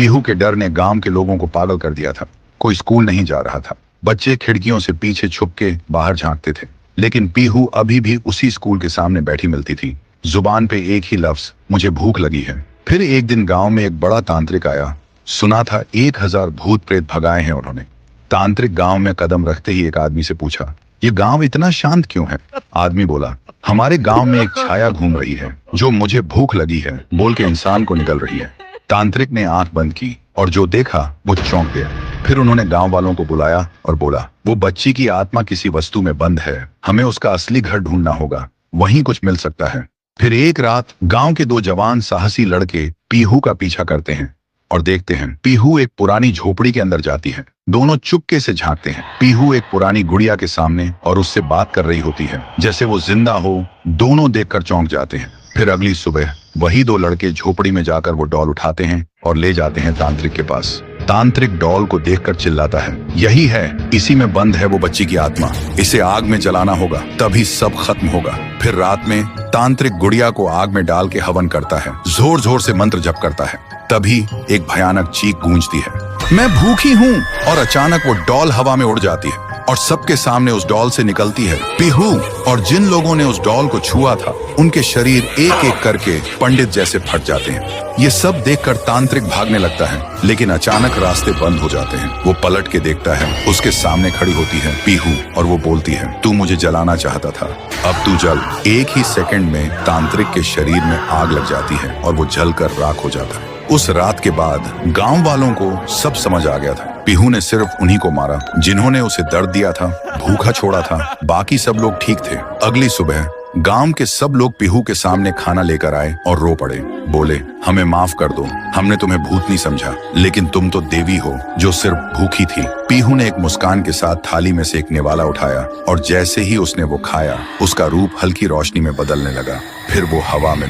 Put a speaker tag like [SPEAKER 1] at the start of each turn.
[SPEAKER 1] पीहू के डर ने गांव के लोगों को पागल कर दिया था। कोई स्कूल नहीं जा रहा था। बच्चे खिड़कियों से पीछे छुप के बाहर झांकते थे, लेकिन पीहू अभी भी उसी स्कूल के सामने बैठी मिलती थी। जुबान पे एक ही लफ्ज, मुझे भूख लगी है। फिर एक दिन गांव में एक बड़ा तांत्रिक आया। सुना था 1000 भूत प्रेत भगाए हैं उन्होंने। तांत्रिक गांव में कदम रखते ही एक आदमी से पूछा, ये गांव इतना शांत क्यों है? आदमी बोला, हमारे गांव में एक छाया घूम रही है जो मुझे भूख लगी है बोल के इंसान को निकल रही है। तांत्रिक ने आंख बंद की और जो देखा वो चौंक गया। फिर उन्होंने गांव वालों को बुलाया और बोला, वो बच्ची की आत्मा किसी वस्तु में बंद है, हमें उसका असली घर ढूंढना होगा, वहीं कुछ मिल सकता है। फिर एक रात गांव के 2 जवान साहसी लड़के पीहू का पीछा करते हैं और देखते हैं पीहू एक पुरानी झोपड़ी के अंदर जाती है। दोनों चुपके से झांकते हैं। पीहू एक पुरानी गुड़िया के सामने और उससे बात कर रही होती है जैसे वो जिंदा हो। दोनों देखकर चौंक जाते हैं। फिर अगली सुबह वही 2 लड़के झोपड़ी में जाकर वो डॉल उठाते हैं और ले जाते हैं तांत्रिक के पास। तांत्रिक डॉल को देखकर चिल्लाता है, यही है, इसी में बंद है वो बच्ची की आत्मा, इसे आग में जलाना होगा तभी सब खत्म होगा। फिर रात में तांत्रिक गुड़िया को आग में डाल के हवन करता है, जोर जोर से मंत्र जप करता है। तभी एक भयानक चीख गूंजती है, मैं भूखी हूँ। और अचानक वो डॉल हवा में उड़ जाती है और सबके सामने उस डॉल से निकलती है पीहू। और जिन लोगों ने उस डॉल को छुआ था उनके शरीर एक एक करके पंडित जैसे फट जाते हैं। ये सब देखकर तांत्रिक भागने लगता है, लेकिन अचानक रास्ते बंद हो जाते हैं। वो पलट के देखता है, उसके सामने खड़ी होती है पीहू और वो बोलती है, तू मुझे जलाना चाहता था, अब तू जल। एक ही सेकंड में तांत्रिक के शरीर में आग लग जाती है और वो जलकर राख हो जाता है। उस रात के बाद गांव वालों को सब समझ आ गया था। पीहू ने सिर्फ उन्हीं को मारा जिन्होंने उसे दर्द दिया था, भूखा छोड़ा था, बाकी सब लोग ठीक थे। अगली सुबह गांव के सब लोग पीहू के सामने खाना लेकर आए और रो पड़े। बोले, हमें माफ कर दो, हमने तुम्हें भूत नहीं समझा, लेकिन तुम तो देवी हो जो सिर्फ भूखी थी। पीहू ने एक मुस्कान के साथ थाली में से एक निवाला उठाया और जैसे ही उसने वो खाया उसका रूप हल्की रोशनी में बदलने लगा। फिर वो हवा में